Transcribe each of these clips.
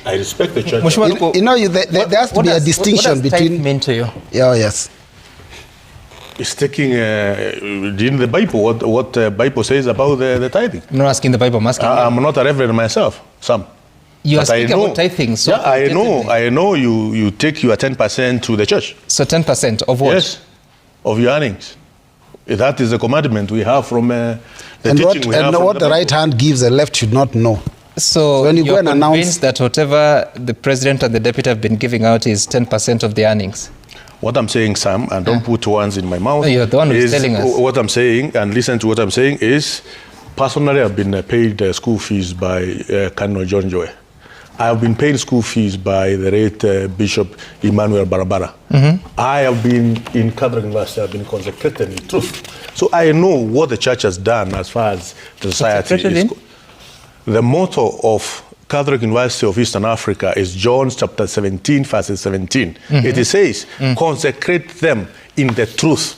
I respect the church. There has to be a distinction between. What does tithe mean to you? Yeah, yes. It's taking in the Bible what the Bible says about the tithing. I'm not asking the Bible. I'm asking. I'm not a reverend myself. You are speaking about tithing. So yeah, I know. You take your 10% to the church. So 10% of what? Yes, of your earnings. That is the commandment we have from the teaching we have. And what the right hand gives, the left should not know. So when you go and announce that whatever the president and the deputy have been giving out is 10% of the earnings. What I'm saying, Sam, and don't put words in my mouth. No, you're the one who's telling us. What I'm saying, and listen to what I'm saying, is personally I've been paid school fees by Cardinal John Joy. I have been paid school fees by the late Bishop Emmanuel Barabara. I have been in Catholic University, I've been consecrated in truth. So I know what the church has done as far as the society is. The motto of Catholic University of Eastern Africa is John chapter 17, verses 17. It says, consecrate them in the truth.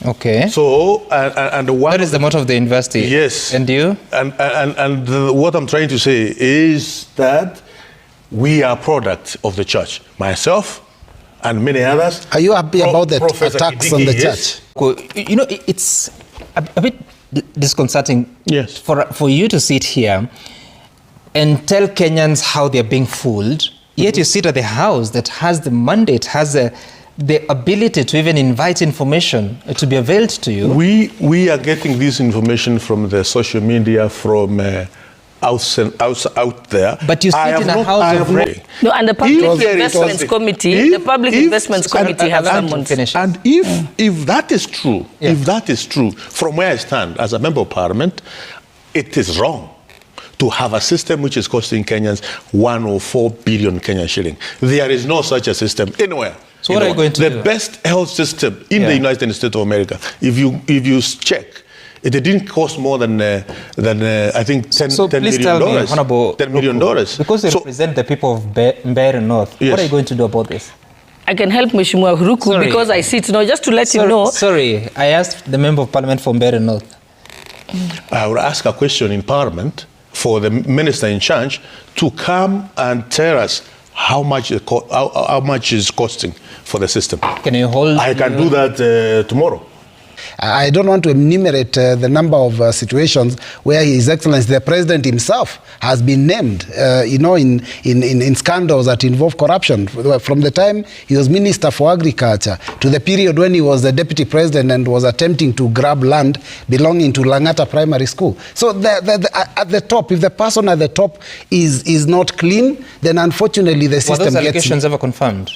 Okay. So, and that is the motto of the university. Yes. And you? And what I'm trying to say is that we are product of the church. Myself and many others. Are you happy about the attacks on the church? You know, it's a bit disconcerting for you to sit here and tell Kenyans how they're being fooled, yet you sit at the house that has the mandate, has the ability to even invite information to be availed to you. We are getting this information from the social media, from out there. But you sit in a house of... No, and the Public Investments Committee, the Public Investments Committee have someone. And if that is true, if that is true, from where I stand as a member of parliament, it is wrong to have a system which is costing Kenyans 104 billion Kenyan shilling. There is no such a system anywhere. So what are you going to do? The best health system in the United States of America, if you check, it didn't cost more than I think $10 million. $10 million. Because they represent the people of Mbere North. What are you going to do about this? I can help Mheshimiwa Ruku because I sit now, just to let him know. Sorry, I asked the member of parliament for Mbere North. I will ask a question in parliament for the minister in charge to come and tell us how much is costing for the system. Can you hold? I can do that tomorrow. I don't want to enumerate the number of situations where His Excellency the President himself has been named, in scandals that involve corruption. From the time he was Minister for Agriculture to the period when he was the Deputy President and was attempting to grab land belonging to Langata Primary School. So at the top, if the person at the top is not clean, then unfortunately the system gets... Were those allegations ever confirmed?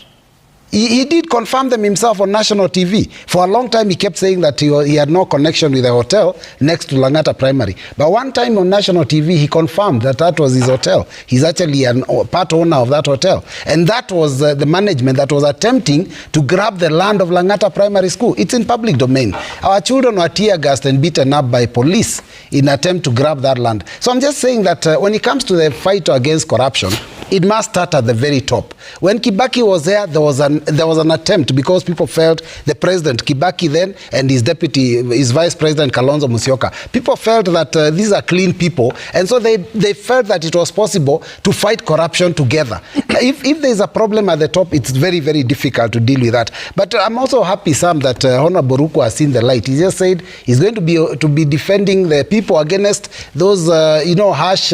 He did confirm them himself on national TV. For a long time, he kept saying that he had no connection with the hotel next to Langata Primary. But one time on national TV, he confirmed that was his hotel. He's actually a part owner of that hotel. And that was the management that was attempting to grab the land of Langata Primary School. It's in public domain. Our children were tear gassed and beaten up by police in attempt to grab that land. So I'm just saying that when it comes to the fight against corruption, it must start at the very top. When Kibaki was there, there was an attempt because people felt the president, Kibaki then, and his deputy, his vice president, Kalonzo Musyoka, people felt that these are clean people, and so they felt that it was possible to fight corruption together. If there's a problem at the top, it's very, very difficult to deal with that. But I'm also happy, Sam, that Honorable Ruku has seen the light. He just said he's going to be defending the people against those, harsh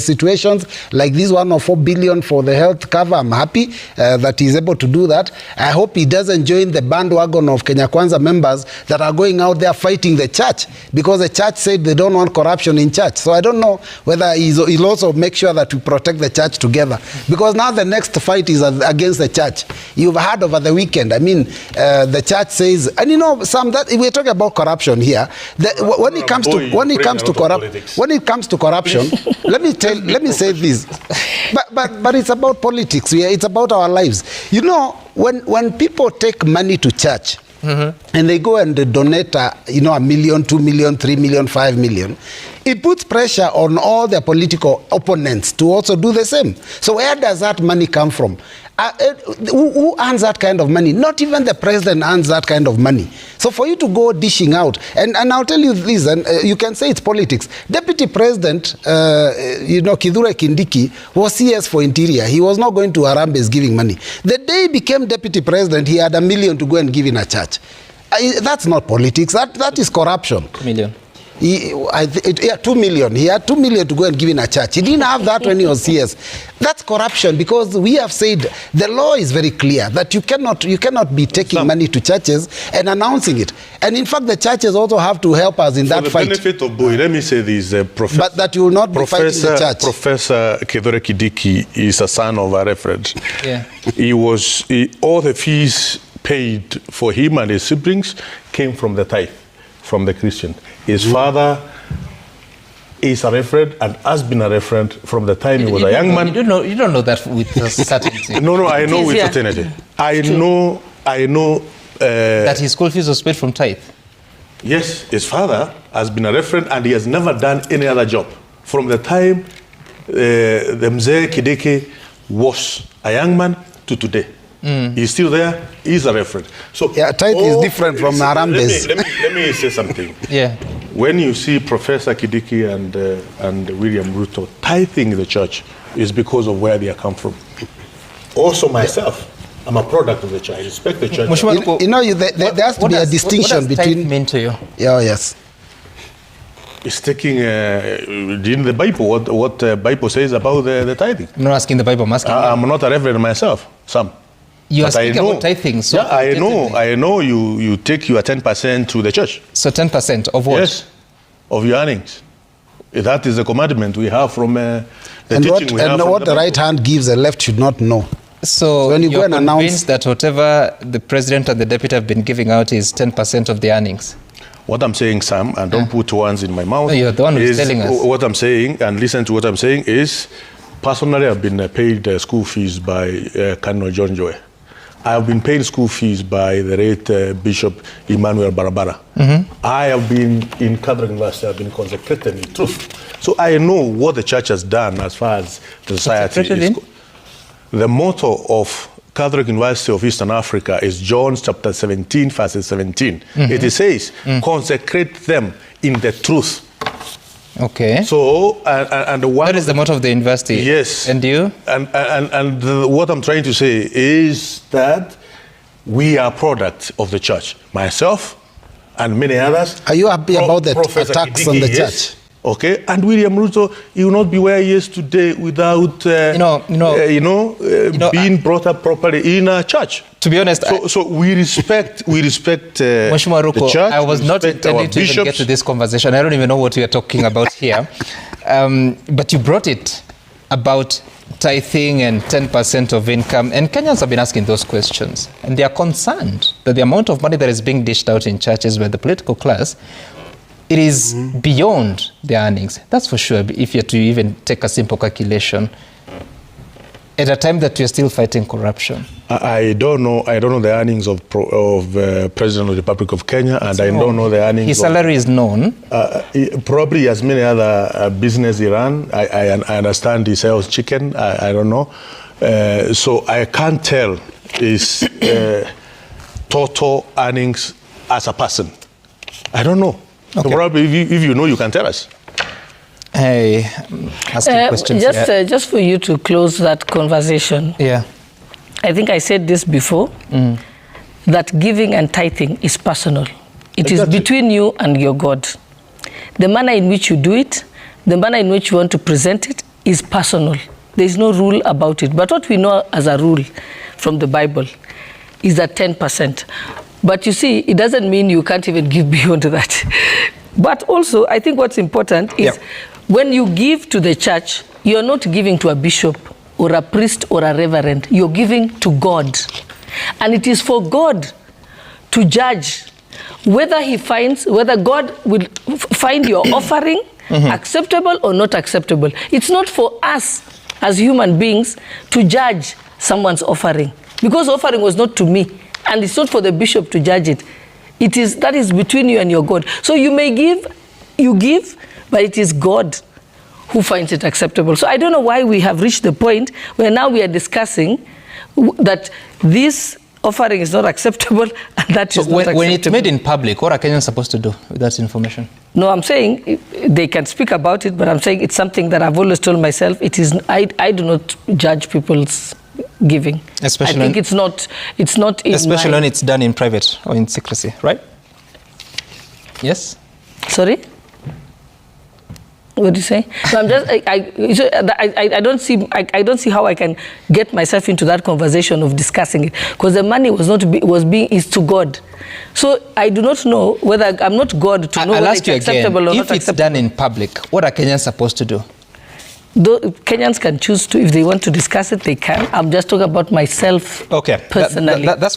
situations like this 104 billion for the health cover. I'm happy that he's able to do that. I hope he doesn't join the bandwagon of Kenya Kwanza members that are going out there fighting the church, because the church said they don't want corruption in church. So I don't know whether he'll also make sure that we protect the church together, because now the next fight is against the church. You've heard over the weekend, I mean, the church says, and Sam, that we're talking about corruption here. When it comes to corruption, let me say this. But it's about politics. It's about our lives. When people take money to church, and they go and donate, $1 million, $2 million, $3 million, $5 million, it puts pressure on all their political opponents to also do the same. So where does that money come from? Who earns that kind of money? Not even the president earns that kind of money. So for you to go dishing out, and I'll tell you this, and you can say it's politics. Deputy President, Kithure Kindiki was CS for Interior. He was not going to Harambes giving money. The day he became Deputy President, he had $1 million to go and give in a church. That's not politics. That is corruption. $1 million. 2 million. He had 2 million to go and give in a church. He didn't have that when he was CS. That's corruption, because we have said the law is very clear that you cannot be taking money to churches and announcing it. And in fact, the churches also have to help us in that fight. For the benefit of Mbui, let me say this, but that you will not be fighting the church. Professor Kithure Kindiki is a son of a reverend. Yeah. All the fees paid for him and his siblings came from the tithe, from the Christian. His father is a reverend and has been a reverend from the time he was a young man. You don't know that with certainty. No, I know with certainty. I know that his school fees was paid from tithe. Yes, his father has been a reverend and he has never done any other job. From the time the Mzee Kideke was a young man to today. He's still there. He's a reference. So tithe is different from Harambes. Let me say something. Yeah. When you see Professor Kindiki and William Ruto tithing the church, is because of where they come from. Also myself, I'm a product of the church. I respect the church. There has to be a distinction between. What does tithe mean to you? Yeah, yes. It's taking in the Bible what the Bible says about the tithing. I'm not asking the Bible. I'm asking. I'm not a reverend myself. You are speaking about tithing. So yeah, I know you take your 10% to the church. So 10% of what? Yes, of your earnings. That is the commandment we have from the teaching we have. And what the right hand gives, the left should not know. So when you go and announce that whatever the president and the deputy have been giving out is 10% of the earnings. What I'm saying, Sam, and don't put words in my mouth. No, you're the one who's telling us. What I'm saying, and listen to what I'm saying, is personally I've been paid school fees by Cardinal John Joy. I have been paid school fees by the late Bishop Emmanuel Barabara. I have been in Catholic University, I've been consecrated in truth. So I know what the church has done as far as the society is. The motto of Catholic University of Eastern Africa is John chapter 17, verses 17. It says, consecrate them in the truth. Okay. So, what is the motto of the university? Yes. And you? And what I'm trying to say is that we are product of the church. Myself and many others. Are you happy about the attacks on the church? Okay, and William Ruto, he will not be where he is today without being brought up properly in a church. To be honest, so we respect Mheshimiwa Ruku, the church. I was not intending to even get to this conversation. I don't even know what we are talking about here. But you brought it about tithing and 10% of income, and Kenyans have been asking those questions, and they are concerned that the amount of money that is being dished out in churches by the political class, it is beyond their earnings. That's for sure, if you're to even take a simple calculation at a time that we're still fighting corruption. I don't know the earnings of President of the Republic of Kenya, and I don't know the earnings. His salary is known. Probably as many other business he run. I understand he sells chicken. I don't know. So I can't tell his total earnings as a person. I don't know. Okay. So probably if you know, you can tell us. Hey, asking questions. Just for you to close that conversation. Yeah. I think I said this before, that giving and tithing is personal. It is between you and your God. The manner in which you do it, the manner in which you want to present it is personal. There is no rule about it. But what we know as a rule from the Bible is that 10%. But you see, it doesn't mean you can't even give beyond that. But also, I think what's important is when you give to the church, you're not giving to a bishop or a priest or a reverend. You're giving to God. And it is for God to judge whether God will find your offering acceptable or not acceptable. It's not for us as human beings to judge someone's offering, because offering was not to me. And it's not for the bishop to judge it. That is between you and your God. So you may give, but it is God who finds it acceptable. So I don't know why we have reached the point where now we are discussing that this offering is not acceptable and that is not acceptable. When it's made in public, what are Kenyans supposed to do with that information? No, I'm saying they can speak about it, but I'm saying it's something that I've always told myself. It is. I do not judge people's giving. Especially I think it's not. Especially when it's done in private or in secrecy, right? Yes. Sorry. What do you say? So I'm just. I don't see. I don't see how I can get myself into that conversation of discussing it, because the money is to God. So I do not know whether I'm not God to know whether it's acceptable or not acceptable. If it's done in public, what are Kenyans supposed to do? Kenyans can choose to, if they want to discuss it, they can. I'm just talking about myself personally. That's